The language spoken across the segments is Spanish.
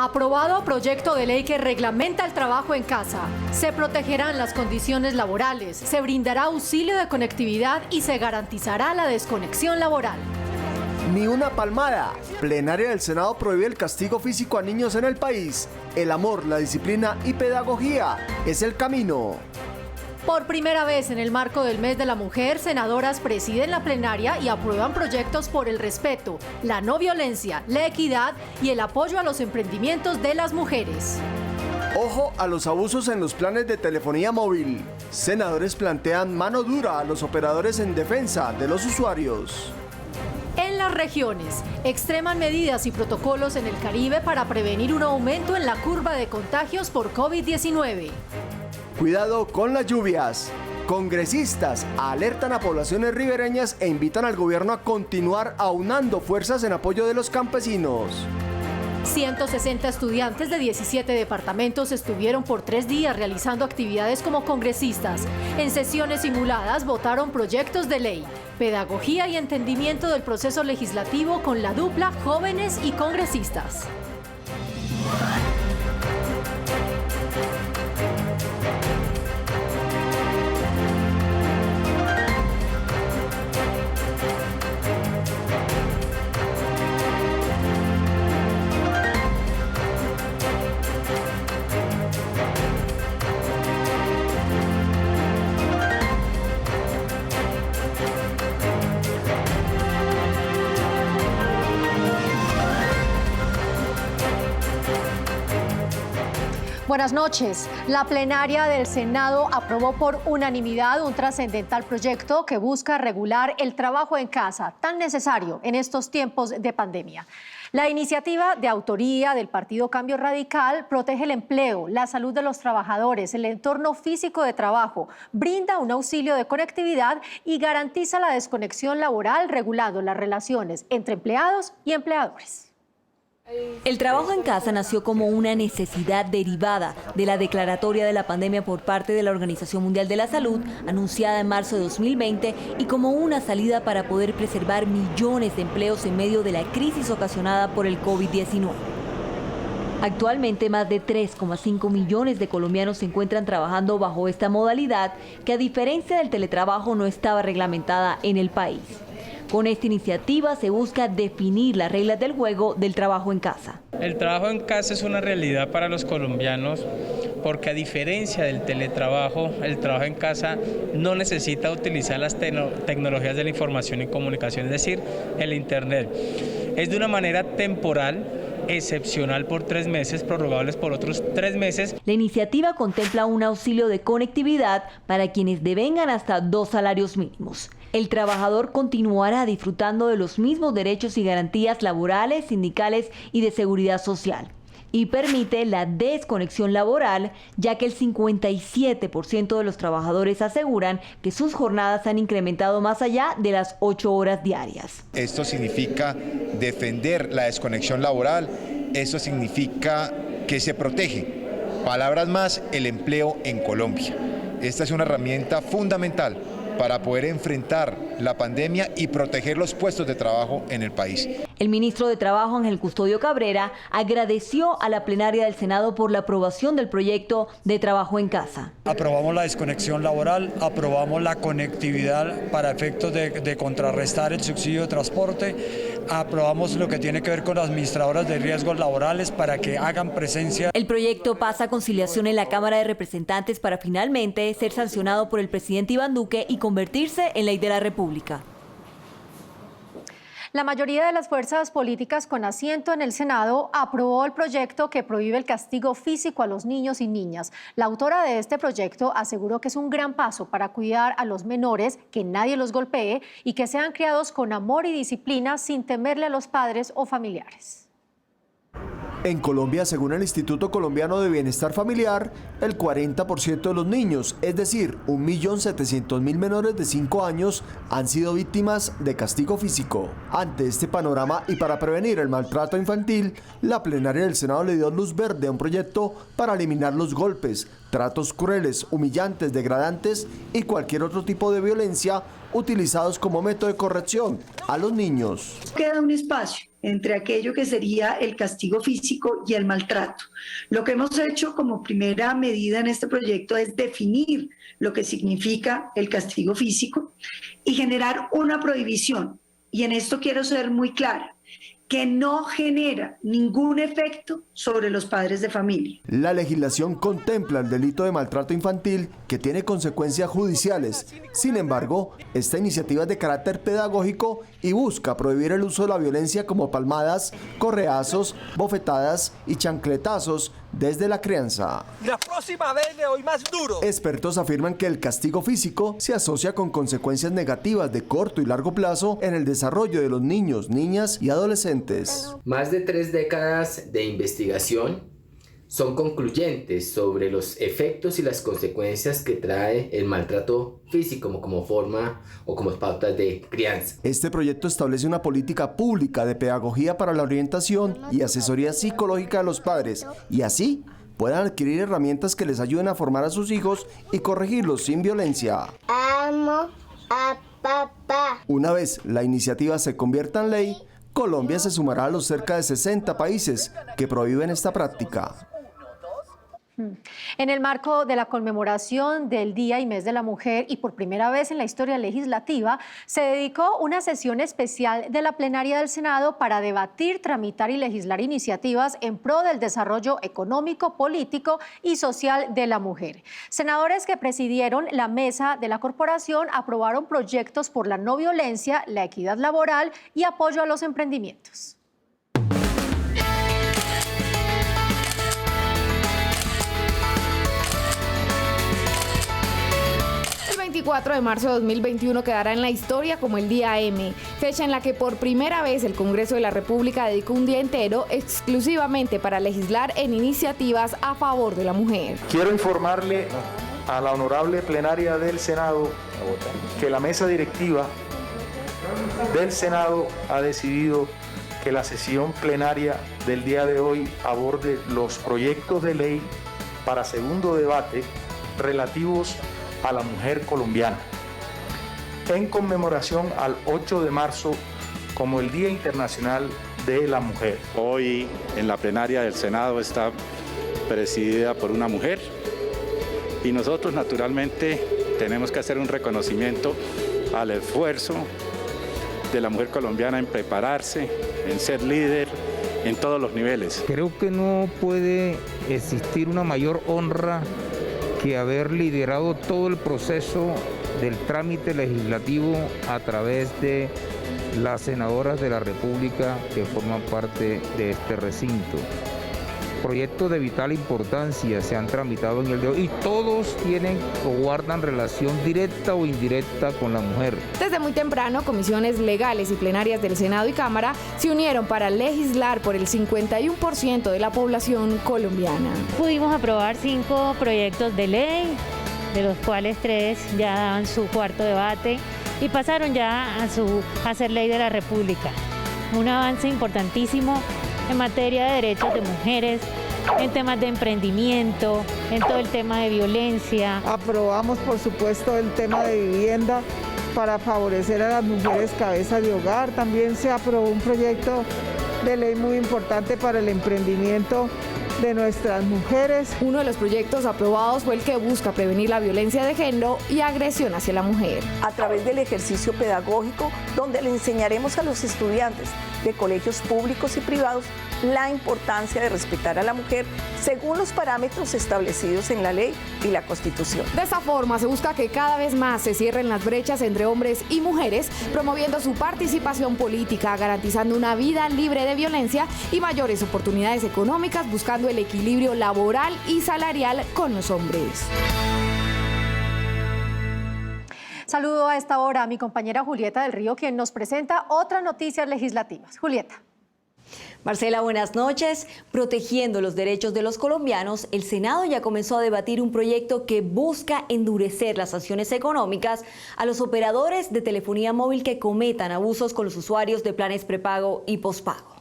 Aprobado proyecto de ley que reglamenta el trabajo en casa. Se protegerán las condiciones laborales, se brindará auxilio de conectividad y se garantizará la desconexión laboral. Ni una palmada. Plenaria del Senado prohíbe el castigo físico a niños en el país. El amor, la disciplina y pedagogía es el camino. Por primera vez en el marco del Mes de la Mujer, senadoras presiden la plenaria y aprueban proyectos por el respeto, la no violencia, la equidad y el apoyo a los emprendimientos de las mujeres. Ojo a los abusos en los planes de telefonía móvil. Senadores plantean mano dura a los operadores en defensa de los usuarios. En las regiones, extreman medidas y protocolos en el Caribe para prevenir un aumento en la curva de contagios por COVID-19. Cuidado con las lluvias. Congresistas alertan a poblaciones ribereñas e invitan al gobierno a continuar aunando fuerzas en apoyo de los campesinos. 160 estudiantes de 17 departamentos estuvieron por 3 días realizando actividades como congresistas. En sesiones simuladas votaron proyectos de ley, pedagogía y entendimiento del proceso legislativo con la dupla jóvenes y congresistas. Buenas noches. La plenaria del Senado aprobó por unanimidad un trascendental proyecto que busca regular el trabajo en casa, tan necesario en estos tiempos de pandemia. La iniciativa de autoría del Partido Cambio Radical protege el empleo, la salud de los trabajadores, el entorno físico de trabajo, brinda un auxilio de conectividad y garantiza la desconexión laboral, regulando las relaciones entre empleados y empleadores. El trabajo en casa nació como una necesidad derivada de la declaratoria de la pandemia por parte de la Organización Mundial de la Salud, anunciada en marzo de 2020, y como una salida para poder preservar millones de empleos en medio de la crisis ocasionada por el COVID-19. Actualmente, más de 3,5 millones de colombianos se encuentran trabajando bajo esta modalidad, que a diferencia del teletrabajo no estaba reglamentada en el país. Con esta iniciativa se busca definir las reglas del juego del trabajo en casa. El trabajo en casa es una realidad para los colombianos porque, a diferencia del teletrabajo, el trabajo en casa no necesita utilizar las tecnologías de la información y comunicación, es decir, el Internet. Es de una manera temporal, excepcional por 3 meses, prorrogables por otros 3 meses. La iniciativa contempla un auxilio de conectividad para quienes devengan hasta 2 salarios mínimos. El trabajador continuará disfrutando de los mismos derechos y garantías laborales, sindicales y de seguridad social. Y permite la desconexión laboral, ya que el 57% de los trabajadores aseguran que sus jornadas han incrementado más allá de las 8 horas diarias. Esto significa defender la desconexión laboral, esto significa que se protege, palabras más, el empleo en Colombia. Esta es una herramienta fundamental para poder enfrentar la pandemia y proteger los puestos de trabajo en el país. El ministro de Trabajo, Ángel Custodio Cabrera, agradeció a la plenaria del Senado por la aprobación del proyecto de trabajo en casa. Aprobamos la desconexión laboral, aprobamos la conectividad para efectos de contrarrestar el subsidio de transporte, aprobamos lo que tiene que ver con las administradoras de riesgos laborales para que hagan presencia. El proyecto pasa a conciliación en la Cámara de Representantes para finalmente ser sancionado por el presidente Iván Duque y convertirse en ley de la República. La mayoría de las fuerzas políticas con asiento en el Senado aprobó el proyecto que prohíbe el castigo físico a los niños y niñas. La autora de este proyecto aseguró que es un gran paso para cuidar a los menores, que nadie los golpee y que sean criados con amor y disciplina sin temerle a los padres o familiares. En Colombia, según el Instituto Colombiano de Bienestar Familiar, el 40% de los niños, es decir, 1.700.000 menores de 5 años, han sido víctimas de castigo físico. Ante este panorama y para prevenir el maltrato infantil, la plenaria del Senado le dio luz verde a un proyecto para eliminar los golpes, tratos crueles, humillantes, degradantes y cualquier otro tipo de violencia utilizados como método de corrección a los niños. Queda un espacio entre aquello que sería el castigo físico y el maltrato. Lo que hemos hecho como primera medida en este proyecto es definir lo que significa el castigo físico y generar una prohibición. Y en esto quiero ser muy clara, que no genera ningún efecto sobre los padres de familia. La legislación contempla el delito de maltrato infantil que tiene consecuencias judiciales. Sin embargo, esta iniciativa es de carácter pedagógico y busca prohibir el uso de la violencia como palmadas, correazos, bofetadas y chancletazos desde la crianza. La próxima vez le doy más duro. Expertos afirman que el castigo físico se asocia con consecuencias negativas de corto y largo plazo en el desarrollo de los niños, niñas y adolescentes. Más de 3 décadas de investigación son concluyentes sobre los efectos y las consecuencias que trae el maltrato físico como forma o como pautas de crianza. Este proyecto establece una política pública de pedagogía para la orientación y asesoría psicológica de los padres y así puedan adquirir herramientas que les ayuden a formar a sus hijos y corregirlos sin violencia. Amo a papá. Una vez la iniciativa se convierta en ley, Colombia se sumará a los cerca de 60 países que prohíben esta práctica. En el marco de la conmemoración del Día y Mes de la Mujer y por primera vez en la historia legislativa, se dedicó una sesión especial de la plenaria del Senado para debatir, tramitar y legislar iniciativas en pro del desarrollo económico, político y social de la mujer. Senadores que presidieron la mesa de la corporación aprobaron proyectos por la no violencia, la equidad laboral y apoyo a los emprendimientos. El 24 de marzo de 2021 quedará en la historia como el Día M, fecha en la que por primera vez el Congreso de la República dedicó un día entero exclusivamente para legislar en iniciativas a favor de la mujer. Quiero informarle a la honorable plenaria del Senado que la mesa directiva del Senado ha decidido que la sesión plenaria del día de hoy aborde los proyectos de ley para segundo debate relativos a la mujer colombiana, en conmemoración al 8 de marzo como el Día Internacional de la Mujer. Hoy en la plenaria del Senado está presidida por una mujer y nosotros naturalmente tenemos que hacer un reconocimiento al esfuerzo de la mujer colombiana en prepararse, en ser líder en todos los niveles. Creo que no puede existir una mayor honra que haber liderado todo el proceso del trámite legislativo a través de las senadoras de la República que forman parte de este recinto. Proyectos de vital importancia se han tramitado en el día de hoy y todos tienen o guardan relación directa o indirecta con la mujer. Desde muy temprano, comisiones legales y plenarias del Senado y Cámara se unieron para legislar por el 51% de la población colombiana. Pudimos aprobar 5 proyectos de ley, de los cuales 3 ya daban su cuarto debate y pasaron ya a ser ley de la República. Un avance importantísimo en materia de derechos de mujeres, en temas de emprendimiento, en todo el tema de violencia. Aprobamos, por supuesto, el tema de vivienda para favorecer a las mujeres cabezas de hogar. También se aprobó un proyecto de ley muy importante para el emprendimiento de nuestras mujeres. Uno de los proyectos aprobados fue el que busca prevenir la violencia de género y agresión hacia la mujer. A través del ejercicio pedagógico, donde le enseñaremos a los estudiantes de colegios públicos y privados la importancia de respetar a la mujer según los parámetros establecidos en la ley y la Constitución. De esta forma se busca que cada vez más se cierren las brechas entre hombres y mujeres, promoviendo su participación política, garantizando una vida libre de violencia y mayores oportunidades económicas, buscando el equilibrio laboral y salarial con los hombres. Saludo a esta hora a mi compañera Julieta del Río, quien nos presenta otras noticias legislativas. Julieta. Marcela, buenas noches. Protegiendo los derechos de los colombianos, el Senado ya comenzó a debatir un proyecto que busca endurecer las sanciones económicas a los operadores de telefonía móvil que cometan abusos con los usuarios de planes prepago y pospago.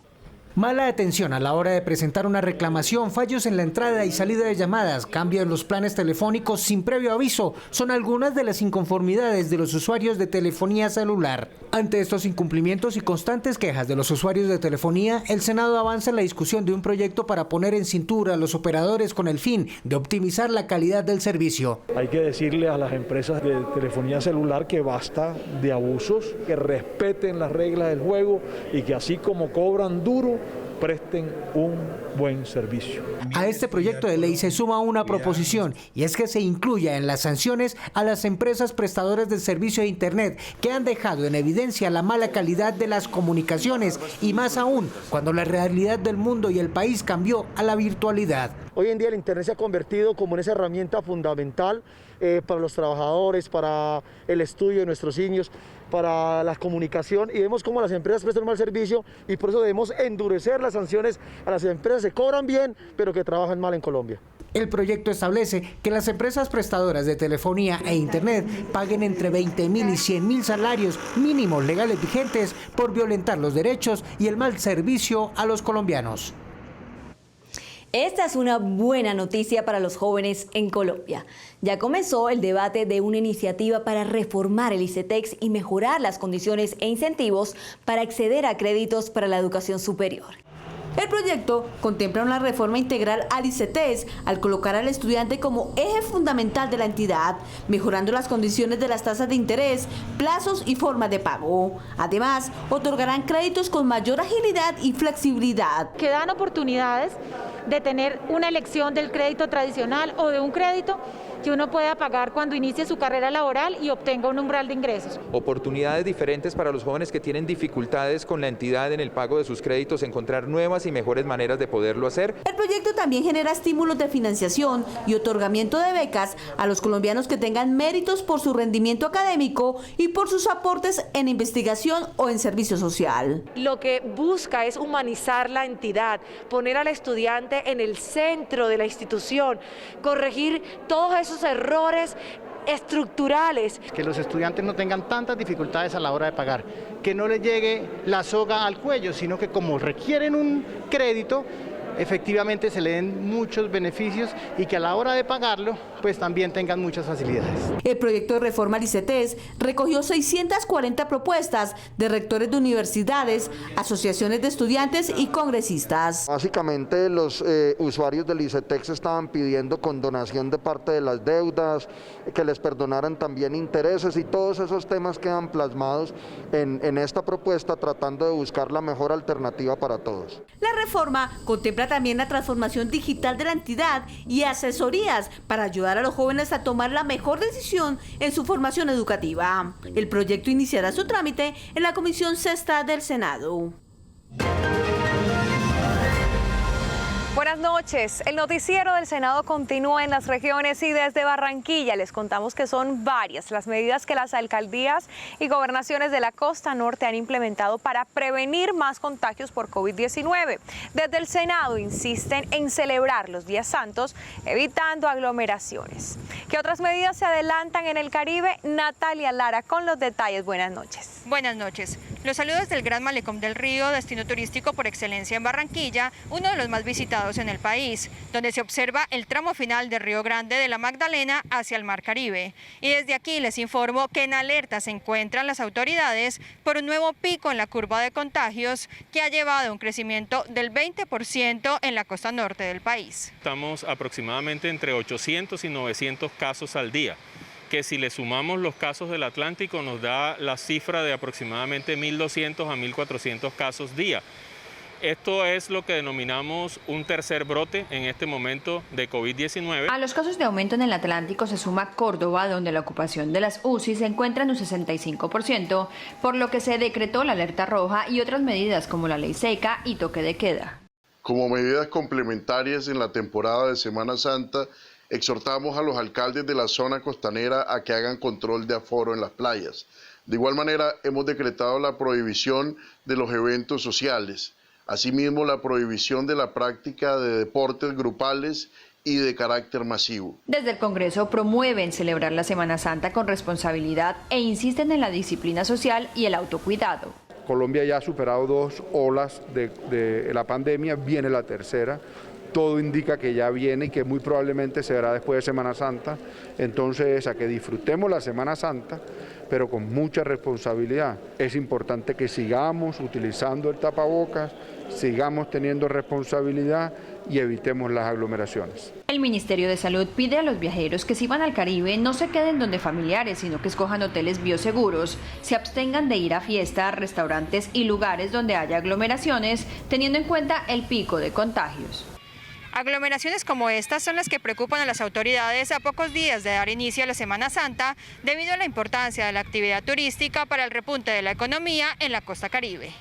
Mala atención a la hora de presentar una reclamación, fallos en la entrada y salida de llamadas, cambio en los planes telefónicos sin previo aviso, son algunas de las inconformidades de los usuarios de telefonía celular. Ante estos incumplimientos y constantes quejas de los usuarios de telefonía, el Senado avanza en la discusión de un proyecto para poner en cintura a los operadores con el fin de optimizar la calidad del servicio. Hay que decirle a las empresas de telefonía celular que basta de abusos, que respeten las reglas del juego y que así como cobran duro, presten un buen servicio. A este proyecto de ley se suma una proposición, y es que se incluya en las sanciones a las empresas prestadoras del servicio de Internet que han dejado en evidencia la mala calidad de las comunicaciones, y más aún cuando la realidad del mundo y el país cambió a la virtualidad. Hoy en día el Internet se ha convertido como en esa herramienta fundamental para los trabajadores, para el estudio de nuestros niños, para la comunicación, y vemos cómo las empresas prestan mal servicio, y por eso debemos endurecer las sanciones a las empresas que cobran bien pero que trabajan mal en Colombia. El proyecto establece que las empresas prestadoras de telefonía e Internet paguen entre 20.000 y 100.000 salarios mínimos legales vigentes por violentar los derechos y el mal servicio a los colombianos. Esta es una buena noticia para los jóvenes en Colombia. Ya comenzó el debate de una iniciativa para reformar el ICETEX y mejorar las condiciones e incentivos para acceder a créditos para la educación superior. El proyecto contempla una reforma integral al ICETEX al colocar al estudiante como eje fundamental de la entidad, mejorando las condiciones de las tasas de interés, plazos y formas de pago. Además, otorgarán créditos con mayor agilidad y flexibilidad. Que dan oportunidades de tener una elección del crédito tradicional o de un crédito que uno pueda pagar cuando inicie su carrera laboral y obtenga un umbral de ingresos. Oportunidades diferentes para los jóvenes que tienen dificultades con la entidad en el pago de sus créditos, encontrar nuevas y mejores maneras de poderlo hacer. El proyecto también genera estímulos de financiación y otorgamiento de becas a los colombianos que tengan méritos por su rendimiento académico y por sus aportes en investigación o en servicio social. Lo que busca es humanizar la entidad, poner al estudiante en el centro de la institución, corregir todos esos errores estructurales. Que los estudiantes no tengan tantas dificultades a la hora de pagar, que no les llegue la soga al cuello, sino que como requieren un crédito, efectivamente se le den muchos beneficios y que a la hora de pagarlo, pues también tengan muchas facilidades. El proyecto de reforma al ICETEX recogió 640 propuestas de rectores de universidades, asociaciones de estudiantes y congresistas. Básicamente los usuarios del ICETEX estaban pidiendo condonación de parte de las deudas, que les perdonaran también intereses, y todos esos temas quedan plasmados en esta propuesta, tratando de buscar la mejor alternativa para todos. La reforma contempla también la transformación digital de la entidad y asesorías para ayudar a los jóvenes a tomar la mejor decisión en su formación educativa. El proyecto iniciará su trámite en la Comisión Sexta del Senado. Buenas noches. El noticiero del Senado continúa en las regiones y desde Barranquilla les contamos que son varias las medidas que las alcaldías y gobernaciones de la costa norte han implementado para prevenir más contagios por COVID-19. Desde el Senado insisten en celebrar los días santos, evitando aglomeraciones. ¿Qué otras medidas se adelantan en el Caribe? Natalia Lara con los detalles. Buenas noches. Buenas noches. Los saludos del Gran Malecón del Río, destino turístico por excelencia en Barranquilla, uno de los más visitados en el país, donde se observa el tramo final del Río Grande de la Magdalena hacia el Mar Caribe. Y desde aquí les informo que en alerta se encuentran las autoridades por un nuevo pico en la curva de contagios que ha llevado a un crecimiento del 20% en la costa norte del país. Estamos aproximadamente entre 800 y 900 casos al día, que si le sumamos los casos del Atlántico nos da la cifra de aproximadamente 1.200 a 1.400 casos día. Esto es lo que denominamos un tercer brote en este momento de COVID-19. A los casos de aumento en el Atlántico se suma Córdoba, donde la ocupación de las UCI se encuentra en un 65%, por lo que se decretó la alerta roja y otras medidas como la ley seca y toque de queda. Como medidas complementarias en la temporada de Semana Santa, exhortamos a los alcaldes de la zona costanera a que hagan control de aforo en las playas. De igual manera, hemos decretado la prohibición de los eventos sociales. Asimismo, la prohibición de la práctica de deportes grupales y de carácter masivo. Desde el Congreso promueven celebrar la Semana Santa con responsabilidad e insisten en la disciplina social y el autocuidado. Colombia ya ha superado 2 olas de la pandemia, viene la tercera. Todo indica que ya viene y que muy probablemente se verá después de Semana Santa. Entonces, a que disfrutemos la Semana Santa, pero con mucha responsabilidad. Es importante que sigamos utilizando el tapabocas, sigamos teniendo responsabilidad y evitemos las aglomeraciones. El Ministerio de Salud pide a los viajeros que si van al Caribe no se queden donde familiares, sino que escojan hoteles bioseguros, se abstengan de ir a fiestas, restaurantes y lugares donde haya aglomeraciones, teniendo en cuenta el pico de contagios. Aglomeraciones como estas son las que preocupan a las autoridades a pocos días de dar inicio a la Semana Santa, debido a la importancia de la actividad turística para el repunte de la economía en la costa caribe.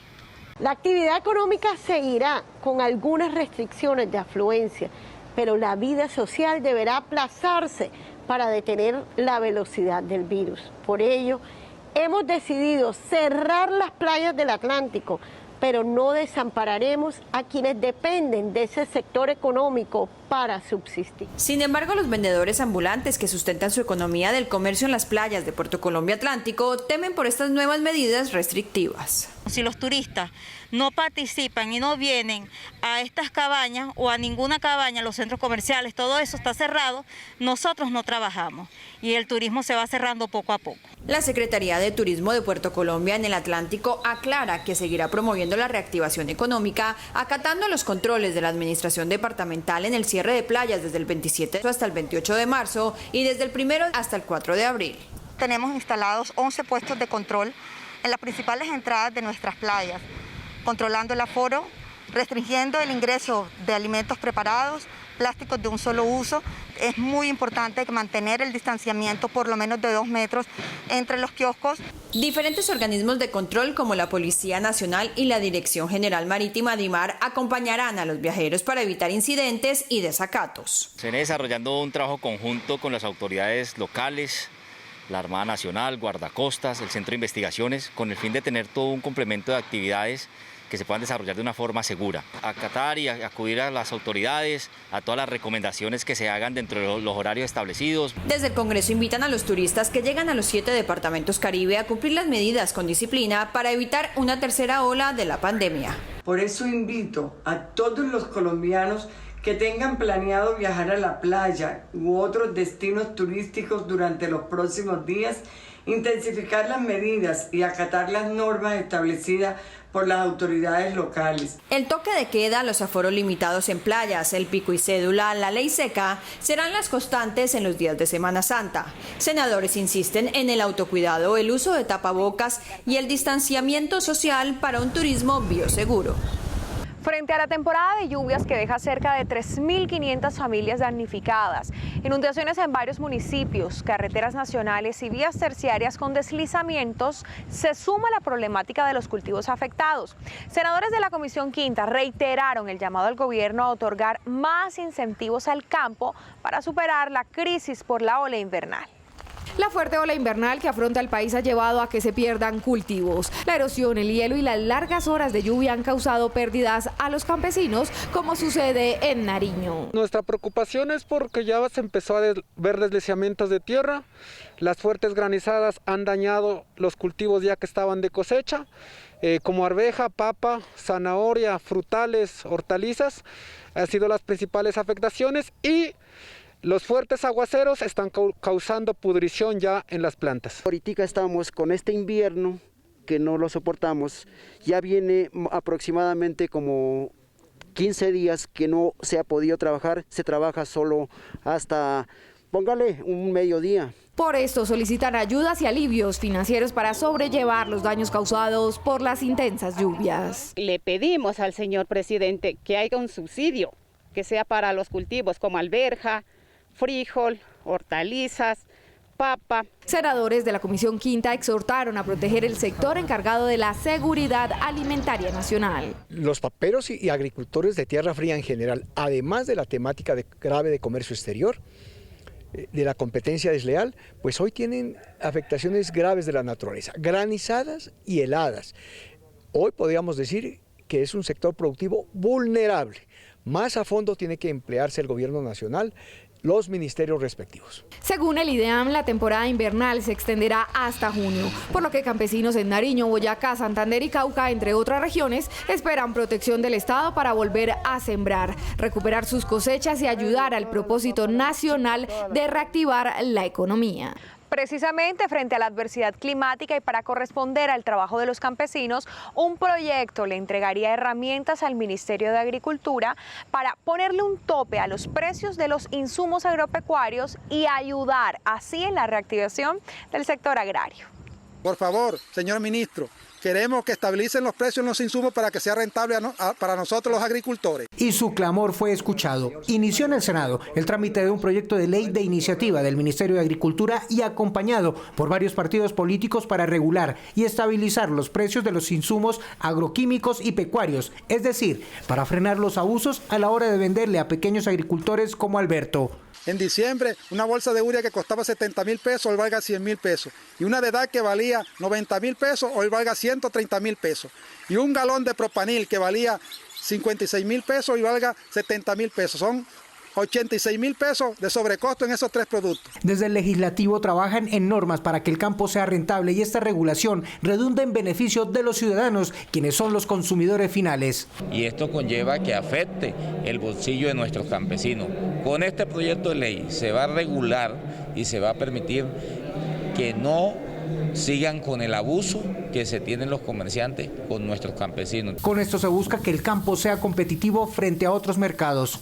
La actividad económica seguirá con algunas restricciones de afluencia, pero la vida social deberá aplazarse para detener la velocidad del virus. Por ello, hemos decidido cerrar las playas del Atlántico, pero no desampararemos a quienes dependen de ese sector económico para subsistir. Sin embargo, los vendedores ambulantes que sustentan su economía del comercio en las playas de Puerto Colombia Atlántico temen por estas nuevas medidas restrictivas. Si los turistas no participan y no vienen a estas cabañas o a ninguna cabaña, los centros comerciales, todo eso está cerrado, nosotros no trabajamos y el turismo se va cerrando poco a poco. La Secretaría de Turismo de Puerto Colombia en el Atlántico aclara que seguirá promoviendo la reactivación económica, acatando los controles de la Administración Departamental en el cierre de playas desde el 27 hasta el 28 de marzo y desde el 1 hasta el 4 de abril. Tenemos instalados 11 puestos de control en las principales entradas de nuestras playas, controlando el aforo, restringiendo el ingreso de alimentos preparados, plásticos de un solo uso. Es muy importante mantener el distanciamiento por lo menos de 2 metros entre los kioscos. Diferentes organismos de control como la Policía Nacional y la Dirección General Marítima DIMAR acompañarán a los viajeros para evitar incidentes y desacatos. Se viene desarrollando un trabajo conjunto con las autoridades locales, la Armada Nacional, Guardacostas, el Centro de Investigaciones, con el fin de tener todo un complemento de actividades que se puedan desarrollar de una forma segura. Acatar y acudir a las autoridades, a todas las recomendaciones que se hagan dentro de los horarios establecidos. Desde el Congreso invitan a los turistas que llegan a los 7 departamentos Caribe a cumplir las medidas con disciplina para evitar una tercera ola de la pandemia. Por eso invito a todos los colombianos que tengan planeado viajar a la playa u otros destinos turísticos durante los próximos días, intensificar las medidas y acatar las normas establecidas por las autoridades locales. El toque de queda, los aforos limitados en playas, el pico y cédula, la ley seca, serán las constantes en los días de Semana Santa. Senadores insisten en el autocuidado, el uso de tapabocas y el distanciamiento social para un turismo bioseguro. Frente a la temporada de lluvias que deja cerca de 3.500 familias damnificadas, inundaciones en varios municipios, carreteras nacionales y vías terciarias con deslizamientos, se suma la problemática de los cultivos afectados. Senadores de la Comisión Quinta reiteraron el llamado al gobierno a otorgar más incentivos al campo para superar la crisis por la ola invernal. La fuerte ola invernal que afronta el país ha llevado a que se pierdan cultivos. La erosión, el hielo y las largas horas de lluvia han causado pérdidas a los campesinos, como sucede en Nariño. Nuestra preocupación es porque ya se empezó a ver deslizamientos de tierra. Las fuertes granizadas han dañado los cultivos ya que estaban de cosecha, como arveja, papa, zanahoria, frutales, hortalizas. Han sido las principales afectaciones y los fuertes aguaceros están causando pudrición ya en las plantas. Ahorita estamos con este invierno que no lo soportamos. Ya viene aproximadamente como 15 días que no se ha podido trabajar. Se trabaja solo hasta, póngale, un mediodía. Por esto solicitan ayudas y alivios financieros para sobrellevar los daños causados por las intensas lluvias. Le pedimos al señor presidente que haya un subsidio, que sea para los cultivos como alberja, frijol, hortalizas, papa. Senadores de la Comisión Quinta exhortaron a proteger el sector encargado de la seguridad alimentaria nacional. Los paperos y agricultores de tierra fría en general, además de la temática grave de comercio exterior, de la competencia desleal, pues hoy tienen afectaciones graves de la naturaleza, granizadas y heladas. Hoy podríamos decir que es un sector productivo vulnerable. Más a fondo tiene que emplearse el gobierno nacional los ministerios respectivos. Según el IDEAM, la temporada invernal se extenderá hasta junio, por lo que campesinos en Nariño, Boyacá, Santander y Cauca, entre otras regiones, esperan protección del Estado para volver a sembrar, recuperar sus cosechas y ayudar al propósito nacional de reactivar la economía. Precisamente frente a la adversidad climática y para corresponder al trabajo de los campesinos, un proyecto le entregaría herramientas al Ministerio de Agricultura para ponerle un tope a los precios de los insumos agropecuarios y ayudar así en la reactivación del sector agrario. Por favor, señor ministro, queremos que estabilicen los precios en los insumos para que sea rentable para nosotros los agricultores. Y su clamor fue escuchado. Inició en el Senado el trámite de un proyecto de ley de iniciativa del Ministerio de Agricultura y acompañado por varios partidos políticos para regular y estabilizar los precios de los insumos agroquímicos y pecuarios, es decir, para frenar los abusos a la hora de venderle a pequeños agricultores como Alberto. En diciembre, una bolsa de urea que costaba 70.000 pesos, hoy valga 100.000 pesos. Y una de edad que valía 90.000 pesos, hoy valga 130.000 pesos. Y un galón de propanil que valía 56.000 pesos, hoy valga 70.000 pesos. Son 86.000 pesos de sobrecosto en esos tres productos. Desde el legislativo trabajan en normas para que el campo sea rentable y esta regulación redunde en beneficio de los ciudadanos, quienes son los consumidores finales. Y esto conlleva que afecte el bolsillo de nuestros campesinos. Con este proyecto de ley se va a regular y se va a permitir que no sigan con el abuso que se tienen los comerciantes con nuestros campesinos. Con esto se busca que el campo sea competitivo frente a otros mercados.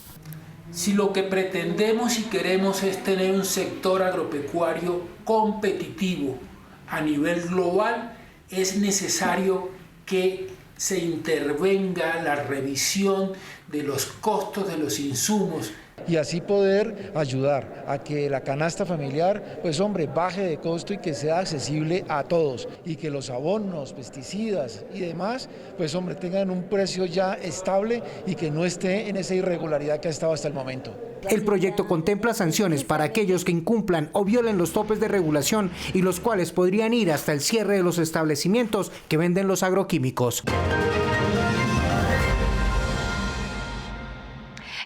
Si lo que pretendemos y queremos es tener un sector agropecuario competitivo a nivel global, es necesario que se intervenga la revisión de los costos de los insumos. Y así poder ayudar a que la canasta familiar, pues hombre, baje de costo y que sea accesible a todos. Y que los abonos, pesticidas y demás, pues hombre, tengan un precio ya estable y que no esté en esa irregularidad que ha estado hasta el momento. El proyecto contempla sanciones para aquellos que incumplan o violen los topes de regulación y los cuales podrían ir hasta el cierre de los establecimientos que venden los agroquímicos.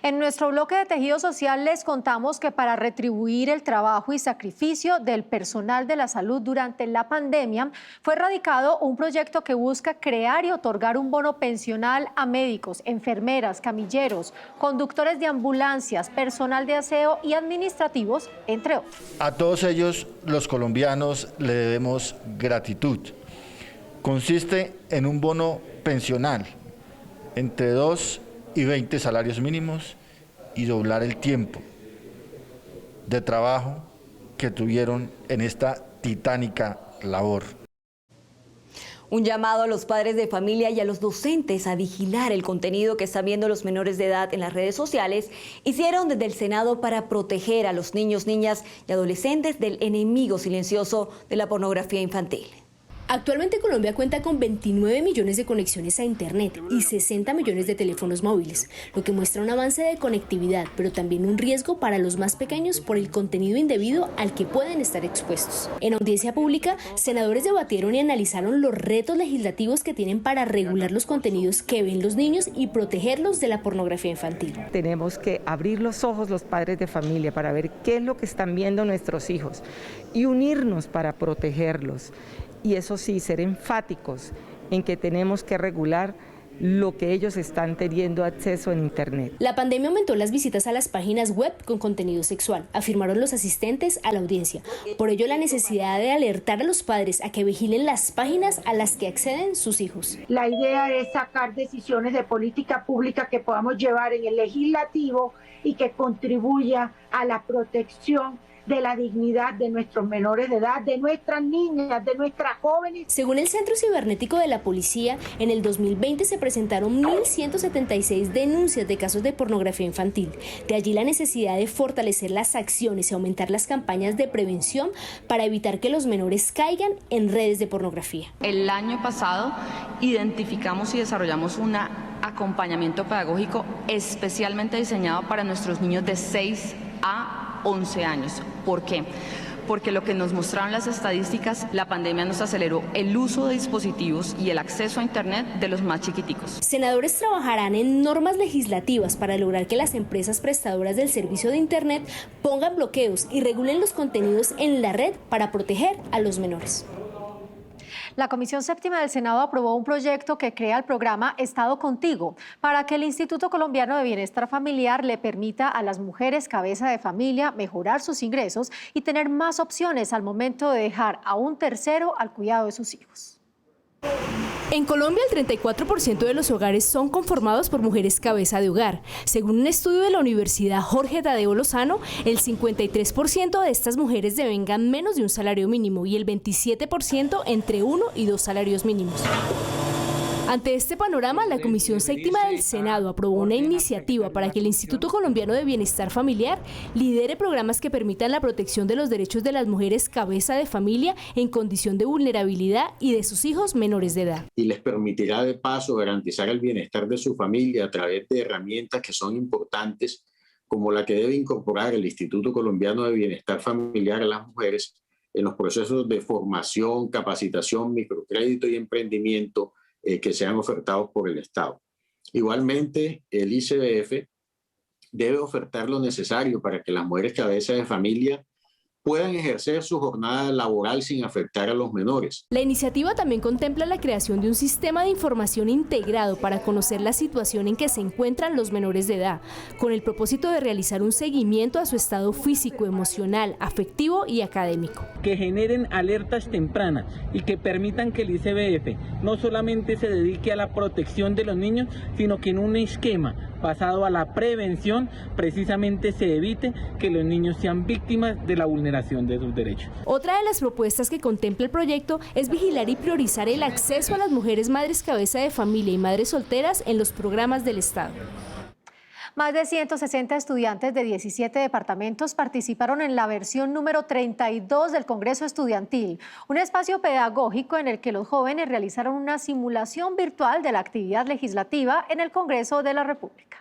En nuestro bloque de tejido social les contamos que para retribuir el trabajo y sacrificio del personal de la salud durante la pandemia, fue radicado un proyecto que busca crear y otorgar un bono pensional a médicos, enfermeras, camilleros, conductores de ambulancias, personal de aseo y administrativos, entre otros. A todos ellos, los colombianos, le debemos gratitud. Consiste en un bono pensional entre 2 y 20 salarios mínimos y doblar el tiempo de trabajo que tuvieron en esta titánica labor. Un llamado a los padres de familia y a los docentes a vigilar el contenido que están viendo los menores de edad en las redes sociales hicieron desde el Senado para proteger a los niños, niñas y adolescentes del enemigo silencioso de la pornografía infantil. Actualmente Colombia cuenta con 29 millones de conexiones a Internet y 60 millones de teléfonos móviles, lo que muestra un avance de conectividad, pero también un riesgo para los más pequeños por el contenido indebido al que pueden estar expuestos. En audiencia pública, senadores debatieron y analizaron los retos legislativos que tienen para regular los contenidos que ven los niños y protegerlos de la pornografía infantil. Tenemos que abrir los ojos los padres de familia para ver qué es lo que están viendo nuestros hijos y unirnos para protegerlos. Y eso sí, ser enfáticos en que tenemos que regular lo que ellos están teniendo acceso en Internet. La pandemia aumentó las visitas a las páginas web con contenido sexual, afirmaron los asistentes a la audiencia. Por ello, la necesidad de alertar a los padres a que vigilen las páginas a las que acceden sus hijos. La idea es sacar decisiones de política pública que podamos llevar en el legislativo y que contribuya a la protección de la dignidad de nuestros menores de edad, de nuestras niñas, de nuestras jóvenes. Según el Centro Cibernético de la Policía, en el 2020 se presentaron 1.176 denuncias de casos de pornografía infantil. De allí la necesidad de fortalecer las acciones y aumentar las campañas de prevención para evitar que los menores caigan en redes de pornografía. El año pasado identificamos y desarrollamos un acompañamiento pedagógico especialmente diseñado para nuestros niños de 6 a 11 años. ¿Por qué? porque lo que nos mostraron las estadísticas, la pandemia nos aceleró el uso de dispositivos y el acceso a Internet de los más chiquiticos. Senadores trabajarán en normas legislativas para lograr que las empresas prestadoras del servicio de Internet pongan bloqueos y regulen los contenidos en la red para proteger a los menores. La Comisión Séptima del Senado aprobó un proyecto que crea el programa Estado Contigo para que el Instituto Colombiano de Bienestar Familiar le permita a las mujeres cabeza de familia mejorar sus ingresos y tener más opciones al momento de dejar a un tercero al cuidado de sus hijos. En Colombia, el 34% de los hogares son conformados por mujeres cabeza de hogar. Según un estudio de la Universidad Jorge Tadeo Lozano, el 53% de estas mujeres devengan menos de un salario mínimo y el 27% entre 1 y 2 salarios mínimos. Ante este panorama, la Comisión Séptima del Senado aprobó una iniciativa para que el Instituto Colombiano de Bienestar Familiar lidere programas que permitan la protección de los derechos de las mujeres cabeza de familia en condición de vulnerabilidad y de sus hijos menores de edad. Y les permitirá de paso garantizar el bienestar de su familia a través de herramientas que son importantes, como la que debe incorporar el Instituto Colombiano de Bienestar Familiar a las mujeres en los procesos de formación, capacitación, microcrédito y emprendimiento que sean ofertados por el Estado. Igualmente, el ICBF debe ofertar lo necesario para que las mujeres cabeza de familia puedan ejercer su jornada laboral sin afectar a los menores. La iniciativa también contempla la creación de un sistema de información integrado para conocer la situación en que se encuentran los menores de edad, con el propósito de realizar un seguimiento a su estado físico, emocional, afectivo y académico. Que generen alertas tempranas y que permitan que el ICBF no solamente se dedique a la protección de los niños, sino que en un esquema basado a la prevención precisamente se evite que los niños sean víctimas de la vulneración de sus derechos. Otra de las propuestas que contempla el proyecto es vigilar y priorizar el acceso a las mujeres madres cabeza de familia y madres solteras en los programas del Estado. Más de 160 estudiantes de 17 departamentos participaron en la versión número 32 del Congreso Estudiantil, un espacio pedagógico en el que los jóvenes realizaron una simulación virtual de la actividad legislativa en el Congreso de la República.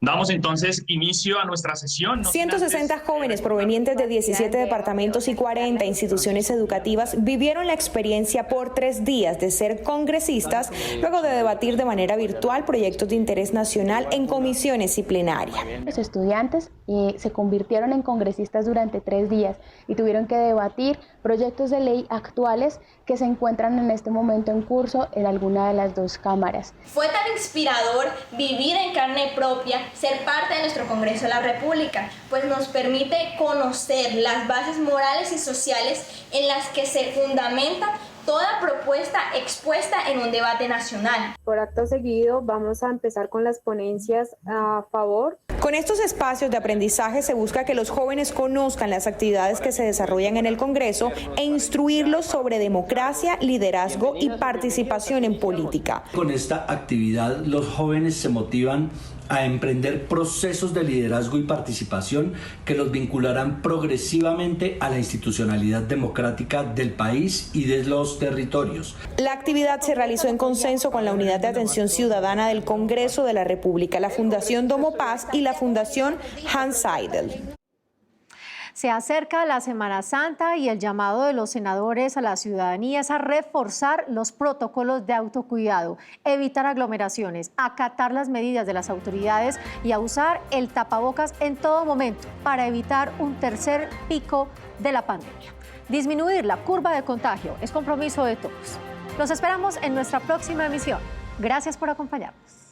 Damos entonces inicio a nuestra sesión. 160 jóvenes provenientes de 17 departamentos y 40 instituciones educativas vivieron la experiencia por 3 días de ser congresistas, luego de debatir de manera virtual proyectos de interés nacional en comisiones y plenaria. Los estudiantes se convirtieron en congresistas durante 3 días y tuvieron que debatir proyectos de ley actuales que se encuentran en este momento en curso en alguna de las 2 cámaras. Fue tan inspirador vivir en carne propia, ser parte de nuestro Congreso de la República, pues nos permite conocer las bases morales y sociales en las que se fundamenta toda propuesta expuesta en un debate nacional. Por acto seguido vamos a empezar con las ponencias a favor. Con estos espacios de aprendizaje se busca que los jóvenes conozcan las actividades que se desarrollan en el Congreso e instruirlos sobre democracia, liderazgo y participación en política. Con esta actividad los jóvenes se motivan a emprender procesos de liderazgo y participación que los vincularán progresivamente a la institucionalidad democrática del país y de los territorios. La actividad se realizó en consenso con la Unidad de Atención Ciudadana del Congreso de la República, la Fundación Domo Paz y la Fundación Hans Seidel. Se acerca la Semana Santa y el llamado de los senadores a la ciudadanía es a reforzar los protocolos de autocuidado, evitar aglomeraciones, acatar las medidas de las autoridades y a usar el tapabocas en todo momento para evitar un tercer pico de la pandemia. Disminuir la curva de contagio es compromiso de todos. Los esperamos en nuestra próxima emisión. Gracias por acompañarnos.